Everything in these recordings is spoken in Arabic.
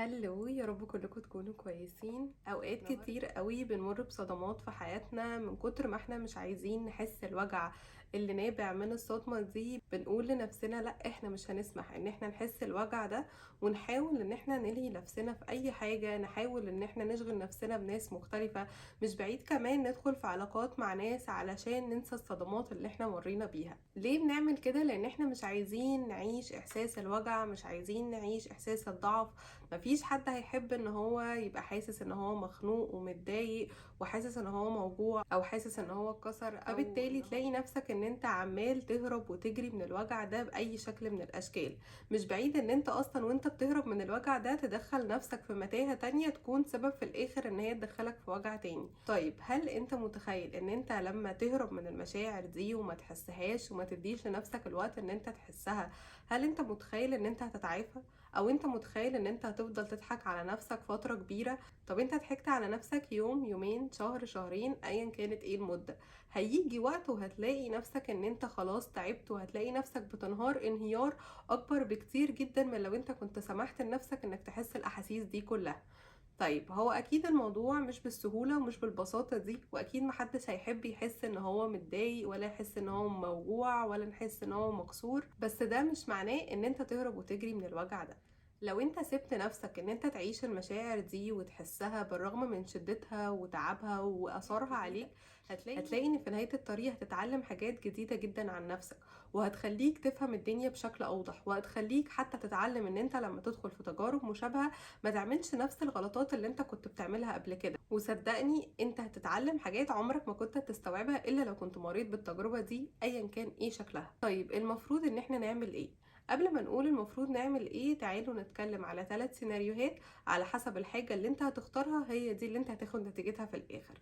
هلو، يا رب كلكم تكونوا كويسين. اوقات كتير قوي بنمر بصدمات في حياتنا من كتر ما احنا مش عايزين نحس الوجع اللي نابع من الصدمة دي. بنقول لنفسنا لا، احنا مش هنسمح ان احنا نحس الوجع ده، ونحاول ان احنا نلهي نفسنا في اي حاجة، نحاول ان احنا نشغل نفسنا بناس مختلفة. مش بعيد كمان ندخل في علاقات مع ناس علشان ننسى الصدمات اللي احنا مرينا بيها. ليه بنعمل كده؟ لان احنا مش عايزين نعيش احساس الوجع، مش عايزين نعيش احساس الضعف. مفيش حد هيحب ان هو يبقى حاسس ان هو مخنوق ومتضايق وحاسس ان هو موجوع او حاسس ان هو اتكسر، فبالتالي تلاقي نفسك ان انت عمال تهرب وتجري من الوجع ده باي شكل من الاشكال. مش بعيد ان انت اصلا وانت بتهرب من الوجع ده تدخل نفسك في متاهة تانية تكون سبب في الاخر ان هي تدخلك في وجع تاني. طيب، هل انت متخيل ان انت لما تهرب من المشاعر دي وما تحسهاش وما تديش لنفسك الوقت ان انت تحسها، هل انت متخيل ان انت هتتعافى؟ او انت متخيل ان انت هتفضل تضحك على نفسك فترة كبيرة؟ طب انت ضحكت على نفسك يوم، يومين، شهر، شهرين، ايا كانت ايه المدة، هيجي وقت وهتلاقي نفسك ان انت خلاص تعبت، وهتلاقي نفسك بتنهار انهيار اكبر بكتير جدا من لو انت كنت سمحت لنفسك انك تحس الاحاسيس دي كلها. طيب، هو اكيد الموضوع مش بالسهولة ومش بالبساطة دي، واكيد محدش هيحب يحس ان هو متضايق ولا يحس ان هو موجوع ولا نحس ان هو مكسور، بس ده مش معناه ان انت تهرب وتجري من الوجع ده. لو انت سبت نفسك ان انت تعيش المشاعر دي وتحسها بالرغم من شدتها وتعبها واثارها عليك، هتلاقي ان في نهاية الطريق هتتعلم حاجات جديدة جدا عن نفسك، وهتخليك تفهم الدنيا بشكل اوضح، وهتخليك حتى تتعلم ان انت لما تدخل في تجارب مشابهة ما تعملش نفس الغلطات اللي انت كنت بتعملها قبل كده. وصدقني انت هتتعلم حاجات عمرك ما كنت تستوعبها الا لو كنت مريت بالتجربة دي ايا كان ايه شكلها. طيب، المفروض ان احنا نعمل ايه؟ قبل ما نقول المفروض نعمل ايه، تعالوا نتكلم على 3 سيناريوهات على حسب الحاجة اللي انت هتختارها، هي دي اللي انت هتاخد نتيجتها في الاخر.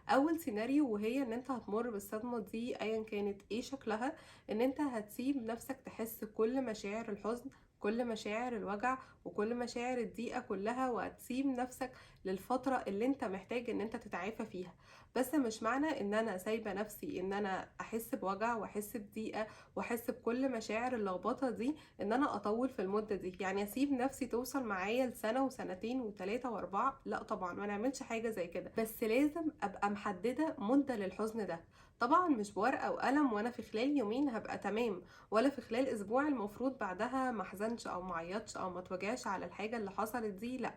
اول سيناريو، وهي ان انت هتمر بالصدمة دي ايا كانت ايه شكلها، ان انت هتسيب نفسك تحس كل مشاعر الحزن، كل مشاعر الوجع، وكل مشاعر الضيقة كلها، وهتسيب نفسك للفترة اللي انت محتاج ان انت تتعافى فيها. بس مش معنى ان انا سايبة نفسي ان انا احس بوجع واحس بضيقة واحس بكل مشاعر اللخبطة دي ان انا اطول في المدة دي، يعني اسيب نفسي توصل معايا لسنة وسنتين وتلاتة واربعة. لا طبعا، ما نعملش حاجة زي كده، بس لازم ابقى محددة مدة للحزن ده. طبعا مش بورقة وقلم وانا في خلال يومين هبقى تمام، ولا في خلال اسبوع المفروض بعدها ما احزنش او ما عيطش او ما اتوجعش على الحاجه اللي حصلت دي، لا.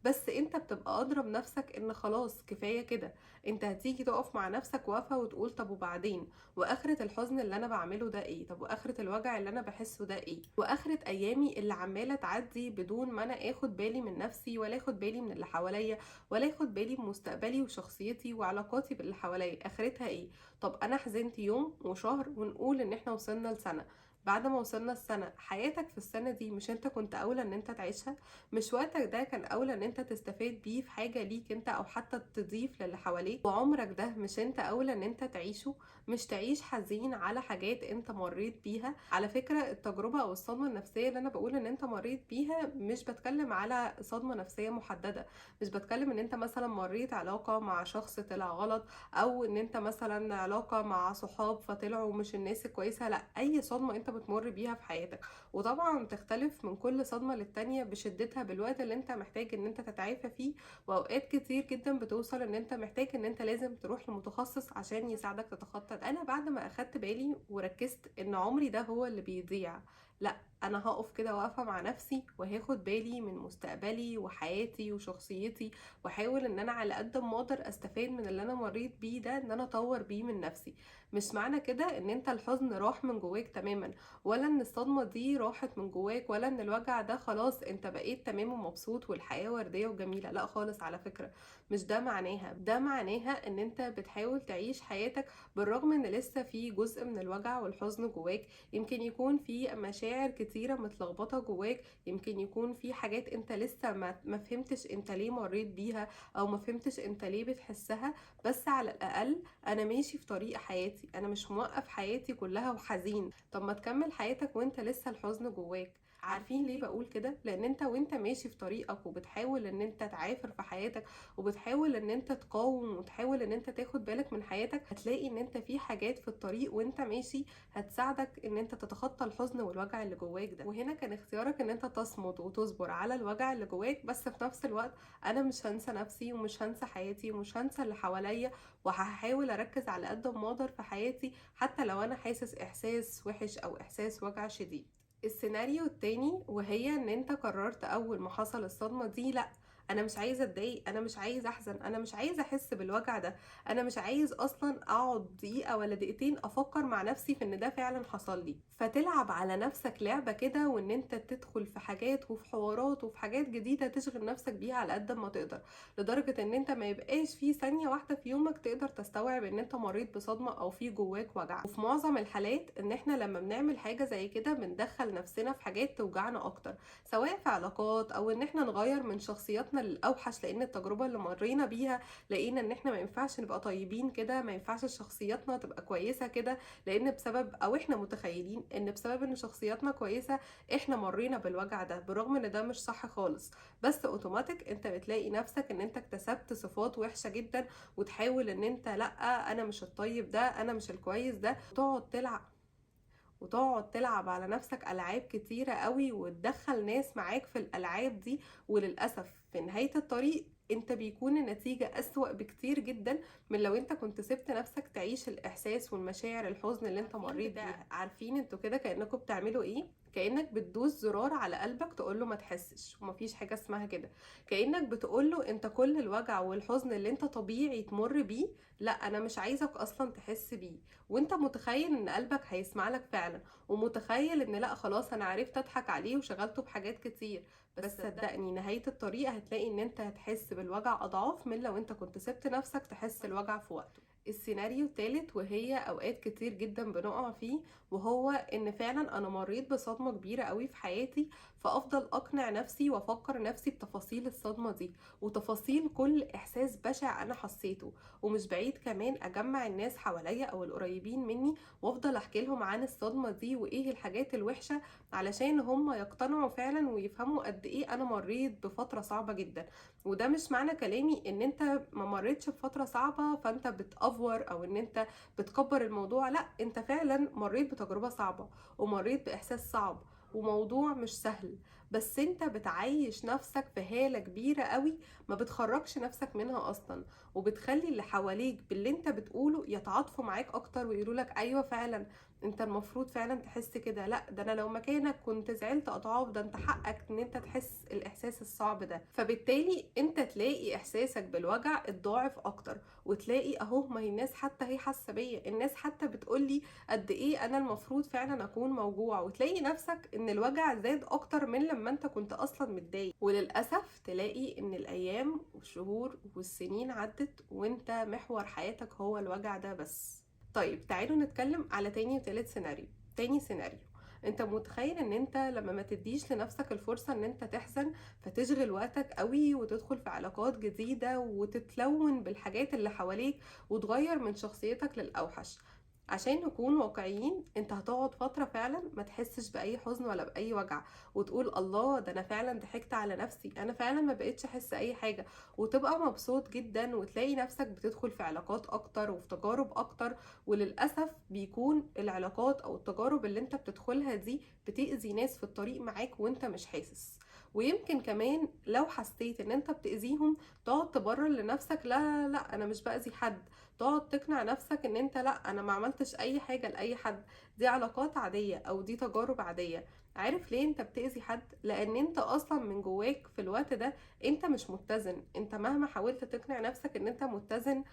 بس انت بتبقى اضرب نفسك ان خلاص كفايه كده. انت هتيجي تقف مع نفسك واقفه وتقول طب وبعدين؟ واخره الحزن اللي انا بعمله ده ايه؟ طب واخره الوجع اللي انا بحسه ده ايه؟ واخره ايامي اللي عماله تعدي بدون ما انا اخد بالي من نفسي ولا اخد بالي من اللي حواليا ولا اخد بالي من مستقبلي وشخصيتي وعلاقاتي باللي حواليا، اخرتها ايه؟ طب انا حزنت يوم وشهر ونقول ان احنا وصلنا لسنه. بعد ما وصلنا السنة، حياتك في السنة دي مش انت كنت اولى ان انت تعيشها؟ مش وقتك ده كان اولى ان انت تستفاد بيه في حاجة ليك انت او حتى تضيف للي حواليك؟ وعمرك ده مش انت اولى ان انت تعيشه؟ مش تعيش حزين على حاجات انت مريت بيها. على فكرة، التجربة او الصدمة النفسية اللي انا بقول ان انت مريت بيها، مش بتكلم على صدمة نفسية محددة. مش بتكلم ان انت مثلا مريت علاقة مع شخص طلع غلط، او ان انت مثلا علاقة مع صحاب فطلعوا مش الناس الكويسة. لا، اي صدمة انت بتمر بيها في حياتك، وطبعا تختلف من كل صدمة للتانية بشدتها بالوقت اللي انت محتاج ان انت تتعافى فيه. واوقات كتير جدا بتوصل ان انت محتاج ان انت لازم تروح لمتخصص عشان يساعدك تتخطى ده. انا بعد ما اخدت بالي وركزت ان عمري ده هو اللي بيضيع، لا، انا هقف كده واقفه مع نفسي وهاخد بالي من مستقبلي وحياتي وشخصيتي، واحاول ان انا على قد ما اقدر استفاد من اللي انا مريت بيه ده، ان انا اطور بيه من نفسي. مش معنى كده ان انت الحزن راح من جواك تماما، ولا ان الصدمه دي راحت من جواك، ولا ان الوجع ده خلاص انت بقيت تمام ومبسوط والحياه ورديه وجميله. لا خالص، على فكره مش ده معناها. ده معناها ان انت بتحاول تعيش حياتك بالرغم ان لسه في جزء من الوجع والحزن جواك. يمكن يكون في مشاعر كتيره متلخبطه جواك، يمكن يكون في حاجات انت لسه ما فهمتش انت ليه مريت بيها، او ما فهمتش انت ليه بتحسها. بس على الاقل انا ماشي في طريق حياتي، انا مش موقف حياتي كلها وحزين. طب ما تكمل حياتك وانت لسه الحزن جواك. عارفين ليه بقول كده؟ لان انت وانت ماشي في طريقك وبتحاول ان انت تعافر في حياتك وبتحاول ان انت تقاوم وتحاول ان انت تاخد بالك من حياتك، هتلاقي ان انت في حاجات في الطريق وانت ماشي هتساعدك ان انت تتخطى الحزن والوجع اللي جواك ده. وهنا كان اختيارك ان انت تصمد وتصبر على الوجع اللي جواك، بس في نفس الوقت انا مش هنسى نفسي ومش هنسى حياتي ومش هنسى اللي حواليا، وهحاول اركز على قد ما اقدر في حياتي حتى لو انا حاسس احساس وحش او احساس وجع شديد. السيناريو التاني وهي ان انت قررت اول ما حصل الصدمة دي، لا انا مش عايزه اتضايق، انا مش عايزه احزن، انا مش عايزه احس بالوجع ده، انا مش عايز اصلا اقعد دقيقه ولا دقيقتين افكر مع نفسي في ان ده فعلا حصل لي. فتلعب على نفسك لعبه كده، وان انت تدخل في حاجات وفي حوارات وفي حاجات جديده تشغل نفسك بيها على قد ما تقدر، لدرجه ان انت ما يبقاش في ثانيه واحده في يومك تقدر تستوعب ان انت مريت بصدمه او في جواك وجع. وفي معظم الحالات ان احنا لما بنعمل حاجه زي كده بندخل نفسنا في حاجات توجعنا اكتر، سواء في علاقات او ان احنا نغير من شخصياتنا للاوحش، لان التجربه اللي مرينا بيها لقينا ان احنا ما ينفعش نبقى طيبين كده، ما ينفعش شخصياتنا تبقى كويسه كده، لان بسبب او احنا متخيلين ان بسبب ان شخصياتنا كويسه احنا مرينا بالوجع ده، بالرغم ان ده مش صح خالص. بس اوتوماتيك انت بتلاقي نفسك ان انت اكتسبت صفات وحشه جدا، وتحاول ان انت لا انا مش الطيب ده، انا مش الكويس ده، وتقعد تلعب على نفسك ألعاب كتيرة قوي وتدخل ناس معاك في الألعاب دي. وللأسف في نهاية الطريق انت بيكون النتيجة أسوأ بكتير جدا من لو انت كنت سبت نفسك تعيش الإحساس والمشاعر الحزن اللي انت مريت بيها. عارفين انتوا كده كأنكم بتعملوا ايه؟ كأنك بتدوس زرار على قلبك تقوله ما تحسش، ومفيش حاجة اسمها كده. كأنك بتقوله انت كل الوجع والحزن اللي انت طبيعي تمر بيه، لا انا مش عايزك اصلا تحس بيه. وانت متخيل ان قلبك هيسمع لك فعلا، ومتخيل ان لا خلاص انا عرفت اضحك عليه وشغلته بحاجات كتير. بس صدقني نهاية الطريق هتلاقي ان انت هتحس بالوجع اضعاف من لو انت كنت سبت نفسك تحس الوجع في وقته. السيناريو التالت وهي اوقات كتير جدا بنقع فيه، وهو ان فعلا انا مريت بصدمة كبيرة قوي في حياتي، فافضل اقنع نفسي وافكر نفسي بتفاصيل الصدمة دي وتفاصيل كل احساس بشع انا حسيته. ومش بعيد كمان اجمع الناس حواليا او القريبين مني وافضل احكي لهم عن الصدمة دي وايه الحاجات الوحشة، علشان هم يقتنعوا فعلا ويفهموا قد ايه انا مريت بفترة صعبة جدا. وده مش معنى كلامي ان انت ما مريتش بفترة صعبة فانت بتأفور او ان انت بتكبر الموضوع، لا انت فعلا مريت بتجربة صعبة ومريت باحساس صعب وموضوع مش سهل، بس انت بتعيش نفسك في هالة كبيرة قوي ما بتخرجش نفسك منها اصلا، وبتخلي اللي حواليك باللي انت بتقوله يتعاطفوا معاك اكتر ويقولوا لك ايوه فعلا انت المفروض فعلا تحس كده، لا ده انا لو مكانك كنت زعلت اضعاف، ده انت حقك ان انت تحس الاحساس الصعب ده. فبالتالي انت تلاقي احساسك بالوجع اتضاعف اكتر، وتلاقي اهو ما هي الناس حتى هي حاسه بيا، الناس حتى بتقولي قد ايه انا المفروض فعلا اكون موجوع، وتلاقي نفسك ان الوجع زاد اكتر من لما انت كنت اصلا متضايق. وللاسف تلاقي ان الايام والشهور والسنين عدت وانت محور حياتك هو الوجع ده بس. طيب تعالوا نتكلم على تاني وتالت سيناريو. تاني سيناريو، انت متخيل ان انت لما ما تديش لنفسك الفرصة ان انت تحزن فتشغل وقتك قوي وتدخل في علاقات جديدة وتتلون بالحاجات اللي حواليك وتغير من شخصيتك للأوحش. عشان نكون واقعيين انت هتقعد فترة فعلا ما تحسش بأي حزن ولا بأي وجع، وتقول الله ده انا فعلا ضحكت على نفسي، انا فعلا ما بقتش احس اي حاجة، وتبقى مبسوط جدا وتلاقي نفسك بتدخل في علاقات اكتر وفي تجارب اكتر. وللأسف بيكون العلاقات او التجارب اللي انت بتدخلها دي بتأذي ناس في الطريق معاك وانت مش حاسس. ويمكن كمان لو حسيت ان انت بتأذيهم تقعد تبرر لنفسك لا لا انا مش بأذي حد، تقعد تقنع نفسك ان انت لا انا ما عملتش اي حاجة لأي حد، دي علاقات عادية او دي تجارب عادية. عارف ليه انت بتأذي حد؟ لان انت اصلا من جواك في الوقت ده انت مش متزن، انت مهما حاولت تقنع نفسك ان انت متزن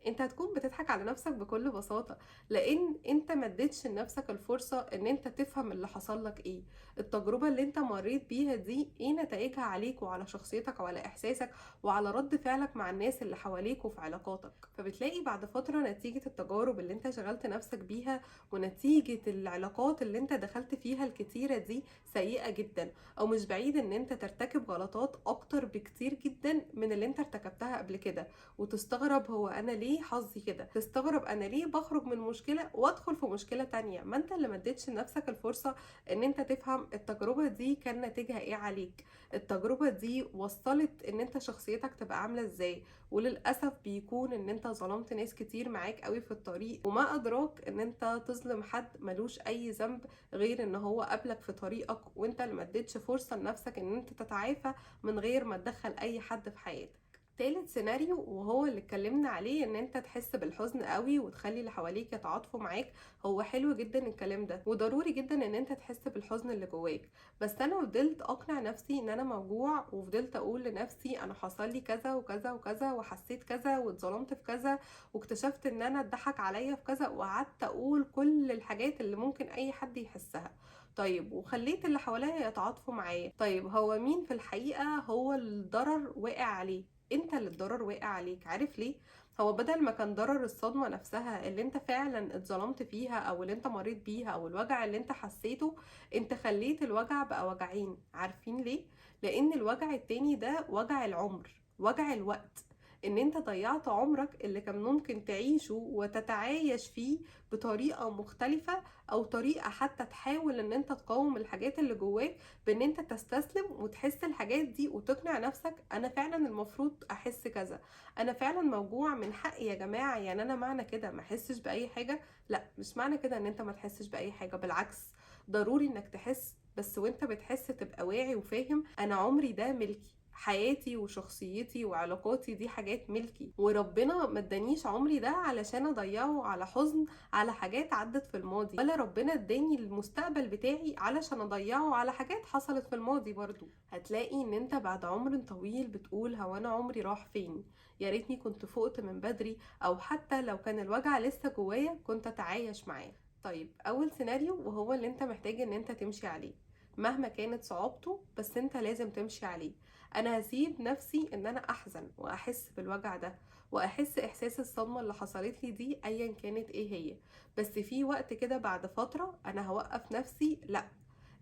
انت هتكون بتضحك على نفسك بكل بساطة، لان انت ما اديتش لنفسك الفرصة ان انت تفهم اللي حصل لك ايه، التجربة اللي انت مريت بيها دي ايه نتائجها عليك وعلى شخصيتك وعلى احساسك وعلى رد فعلك مع الناس اللي حواليك وفي علاقاتك. فبتلاقي بعد فترة نتيجة التجارب اللي انت شغلت نفسك بيها ونتيجة العلاقات اللي انت دخلت فيها الكتيرة دي سيئة جدا، او مش بعيد ان انت ترتكب غلطات اكتر بكتير جدا من اللي انت ارتكبتها قبل كده، وتستغرب هو انا ليه ليه حظي كده، تستغرب انا ليه بخرج من مشكله وادخل في مشكله تانية. ما انت اللي ما اديتش لنفسك الفرصه ان انت تفهم التجربه دي كان نتيجها ايه عليك، التجربه دي وصلت ان انت شخصيتك تبقى عامله ازاي. وللاسف بيكون ان انت ظلمت ناس كتير معاك قوي في الطريق، وما ادراك ان انت تظلم حد ملوش اي ذنب غير ان هو قابلك في طريقك، وانت اللي ما اديتش فرصه لنفسك ان انت تتعافى من غير ما تدخل اي حد في حياتك. تالت سيناريو وهو اللي اتكلمنا عليه، ان انت تحس بالحزن قوي وتخلي اللي حواليك يتعاطفوا معاك. هو حلو جدا الكلام ده، وضروري جدا ان انت تحس بالحزن اللي جواك. بس انا فضلت اقنع نفسي ان انا موجوع، وفضلت اقول لنفسي انا حصل لي كذا وكذا وكذا، وحسيت كذا، واتظلمت في كذا، واكتشفت ان انا اتضحك عليا في كذا، وقعدت اقول كل الحاجات اللي ممكن اي حد يحسها. طيب وخليت اللي حواليا يتعاطفوا معايا. طيب هو مين في الحقيقة هو الضرر واقع عليه؟ انت اللي الضرر واقع عليك. عارف ليه؟ هو بدل ما كان ضرر الصدمة نفسها اللي انت فعلا اتظلمت فيها، او اللي انت مريت بيها، او الوجع اللي انت حسيته، انت خليت الوجع بقى وجعين. عارفين ليه؟ لان الوجع التاني ده وجع العمر، وجع الوقت، ان انت ضيعت عمرك اللي كان ممكن تعيشه وتتعايش فيه بطريقة مختلفة، او طريقة حتى تحاول ان انت تقاوم الحاجات اللي جواك، بان انت تستسلم وتحس الحاجات دي وتقنع نفسك انا فعلا المفروض احس كذا، انا فعلا موجوع من حقي يا جماعة. يعني انا معنى كده ما احسش باي حاجة؟ لا، مش معنى كده ان انت ما تحسش باي حاجة، بالعكس، ضروري انك تحس. بس وانت بتحس تبقى واعي وفاهم انا عمري ده ملكي، حياتي وشخصيتي وعلاقاتي دي حاجات ملكي، وربنا ما ادانيش عمري ده علشان اضيعه على حزن على حاجات عدت في الماضي، ولا ربنا اداني المستقبل بتاعي علشان اضيعه على حاجات حصلت في الماضي برضو. هتلاقي ان انت بعد عمر طويل بتقول هو انا عمري راح فين، يا ريتني كنت فقت من بدري، او حتى لو كان الوجع لسه جوايا كنت اتعايش معاه. طيب اول سيناريو وهو اللي انت محتاج ان انت تمشي عليه، مهما كانت صعوبته بس انت لازم تمشي عليه. انا هسيب نفسي ان انا احزن واحس بالوجع ده، واحس احساس الصدمة اللي حصلت لي دي ايا كانت ايه هي. بس في وقت كده بعد فترة انا هوقف نفسي، لا،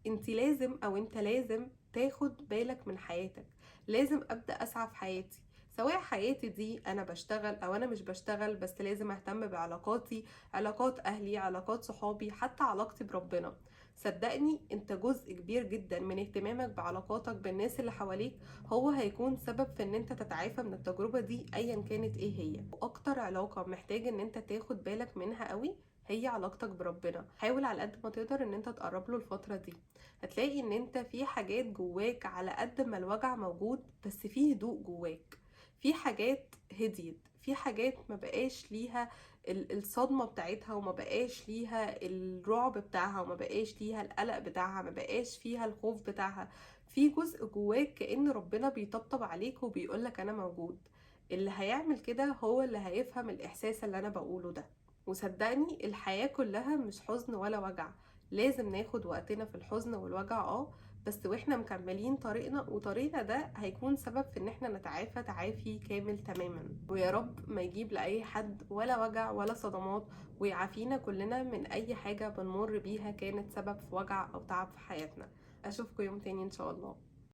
انت لازم او انت لازم تاخد بالك من حياتك. لازم ابدأ اسعى في حياتي، سواء حياتي دي انا بشتغل او انا مش بشتغل، بس لازم اهتم بعلاقاتي، علاقات اهلي، علاقات صحابي، حتى علاقتي بربنا. صدقني انت جزء كبير جدا من اهتمامك بعلاقاتك بالناس اللي حواليك هو هيكون سبب في ان انت تتعافى من التجربة دي ايا كانت ايه هي. واكتر علاقة محتاج ان انت تاخد بالك منها قوي هي علاقتك بربنا. حاول على قد ما تقدر ان انت تقرب له الفترة دي. هتلاقي ان انت في حاجات جواك على قد ما الوجع موجود بس في هدوء جواك، في حاجات هديت، في حاجات ما بقاش ليها الصدمة بتاعتها، وما بقاش ليها الرعب بتاعها، وما بقاش ليها القلق بتاعها، ما بقاش فيها الخوف بتاعها. في جزء جواك كأن ربنا بيطبطب عليك وبيقولك انا موجود. اللي هيعمل كده هو اللي هيفهم الإحساس اللي أنا بقوله ده. وصدقني الحياة كلها مش حزن ولا وجع، لازم ناخد وقتنا في الحزن والوجع بس واحنا مكملين طريقنا، وطريقنا ده هيكون سبب في ان احنا نتعافى تعافي كامل تماما. ويا رب ما يجيب لأي حد ولا وجع ولا صدمات، ويعافينا كلنا من اي حاجة بنمر بيها كانت سبب في وجع او تعب في حياتنا. اشوفكم يوم تاني ان شاء الله.